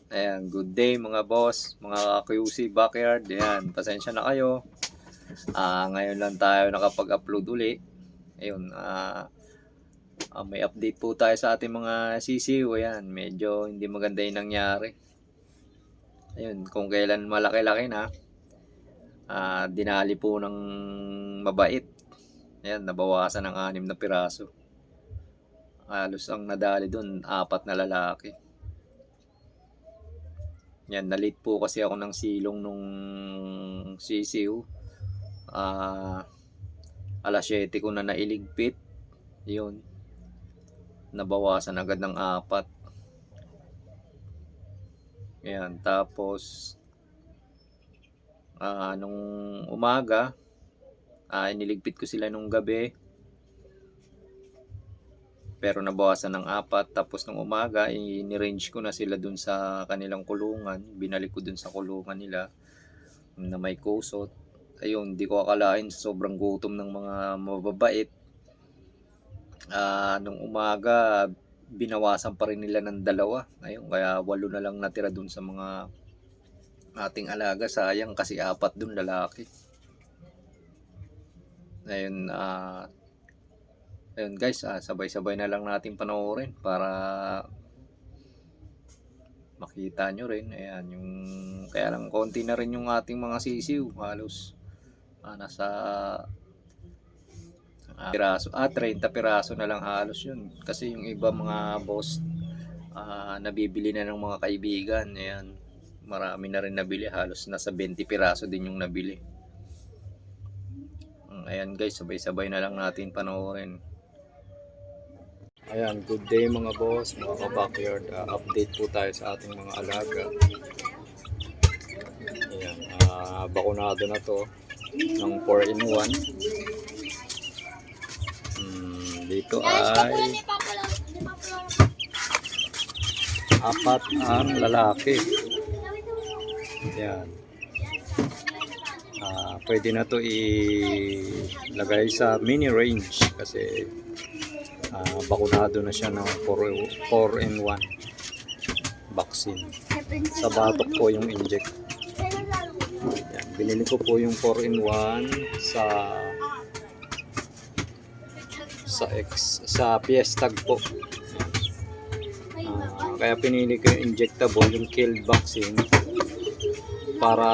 Ayan, good day mga boss, mga QC Backyard. Ayan, pasensya na kayo. Ngayon lang tayo nakapag-upload uli. Ayun, may update po tayo sa ating mga sisiw. Ayan, medyo hindi maganda yung nangyari. Ayun, kung kailan malaki-laki na, dinali po ng mabait. Ayan, nabawasan ng 6 na piraso. Halos ang nadali dun, 4 na lalaki. Yan, na-late po kasi ako ng silong nung sisiw. Alas 7 ko na nailigpit. Yun. Nabawasan agad ng 4. Yan, tapos nung umaga, iniligpit ko sila nung gabi. Pero nabawasan ng 4. Tapos nung umaga, ini-range ko na sila dun sa kanilang kulungan. Binalik ko dun sa kulungan nila na may kusot. Ayun, di ko akalain sa sobrang gutom ng mga mababait. Nung umaga, binawasan pa rin nila ng 2. Ayun, kaya 8 na lang natira dun sa mga ating alaga. Sayang kasi 4 dun lalaki. Ayun, ayun guys, sabay-sabay na lang natin panoorin para makita nyo rin. Ayan, yung kaya lang konti na rin yung ating mga sisiw. Halos nasa piraso, 30 piraso na lang halos yun. Kasi yung iba mga boss, nabibili na ng mga kaibigan. Ayan, marami na rin nabili. Halos nasa 20 piraso din yung nabili. Ayan guys, sabay-sabay na lang natin panoorin. Ayan, good day mga boss, mga ka-backyard. Update po tayo sa ating mga alaga. Ayan, bakunado na to ng 4-in-1. Dito ay 4 ang lalaki. Ayan. Pwede na to ilagay sa mini range kasi bakunado na siya ng 4-in-1 vaccine. Sa batok po yung inject. Yan, binili ko po yung 4-in-1 sa Fiestag po. Kaya pinili ko yung injectable, yung killed vaccine, para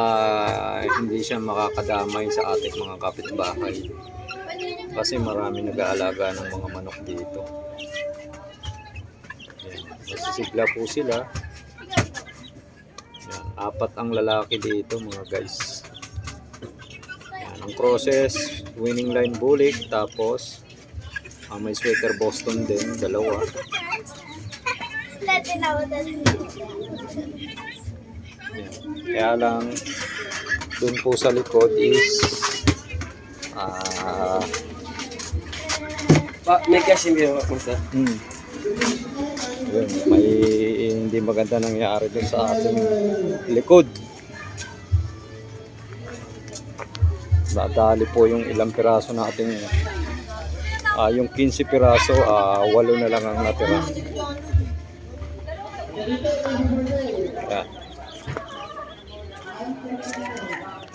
hindi siya makakadamay sa ating mga kapitbahay. Kasi marami nag-aalaga ng mga manok dito. Yan. Nasisigla po sila. Yan. 4 ang lalaki dito mga guys. Yan. Ang process, winning line bulik. Tapos may sweater Boston din, 2. Yan. Kaya lang dun po sa likod is may kasi hindi ako sa. Yun, may hindi maganda nangyari dun sa ating likod. Nadali po yung ilang piraso natin. Yung 15 piraso, 8 na lang ang natira. Yan.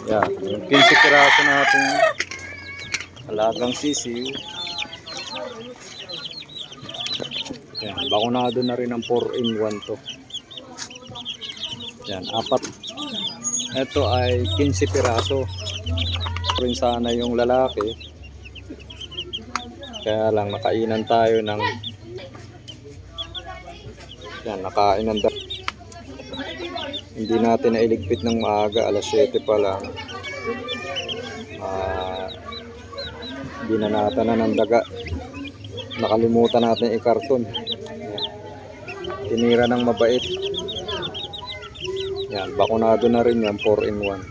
Yan, yung 15 piraso natin alagang sisiw. Yan, bakunado na rin ang 4-in-1 to. Yan, 4. Ito ay 15 piraso. Rin sana yung lalaki. Kaya lang nakainan tayo ng yan, nakainan hindi natin nailigpit ng maaga, alas 7 pa lang. Binanata na ng daga. Nakalimutan natin i-karton. Tinira ng mabait. Yan, bakunado na rin yan, 4-in-1.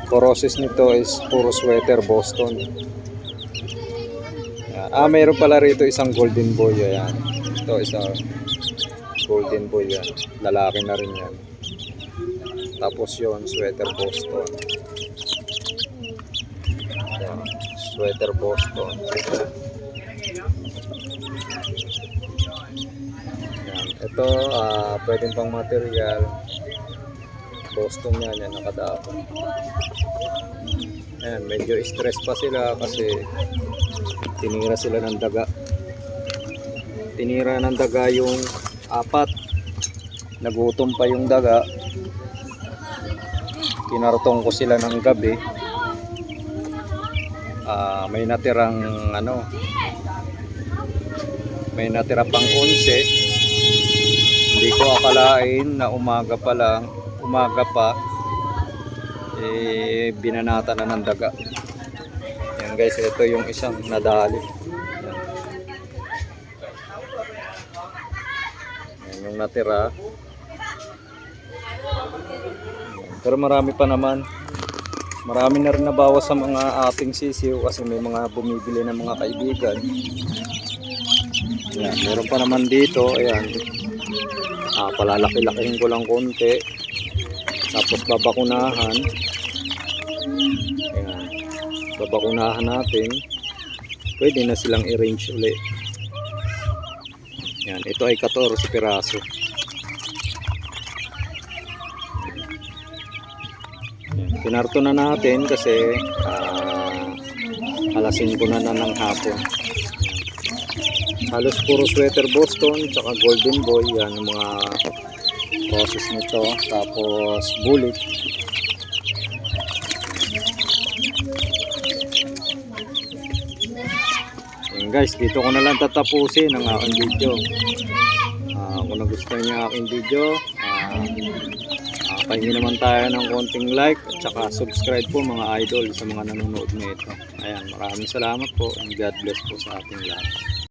Process nito is puro sweater Boston. Yan. Mayroon pala rito isang golden boy. Ayan. Ito isang golden boy yan. Lalaki na rin yan. Tapos yon sweater Boston. Yan. Sweater Boston. Yan. Ito, pwedeng pang material. Boston yan nakadako. Ayan, medyo stress pa sila kasi tinira sila ng daga. Tinira ng daga yung 4. Nagutom pa yung daga. Kinartong ko sila ng gabi. May natirang may natira pang 11. Hindi ko akalain na umaga pa binanata na ng daga. Yan guys, ito yung isang nadali. Yan yung natira. Pero marami pa naman. Marami na rin nabawas sa mga ating sisiw kasi may mga bumibili ng mga kaibigan. Yan, meron pa naman dito. Ayan. Palalaki-lakihin ko lang konti. Tapos babakunahan. Ayan. Babakunahan natin. Pwede na silang i-range ulit. Yan, ito ay 14 piraso. Yan, pinarto na natin kasi alas 5 na ng hapon. Halos puro sweater Boston tsaka golden boy, yan yung mga process nito. Tapos bullet. Yan guys, dito ko na lang tatapusin ang aking video. Kung nagustuhan niyo ang aking video, pahingi naman tayo ng konting like at saka subscribe po mga idol sa mga nanonood nito. Ayan, maraming salamat po and God bless po sa ating lahat.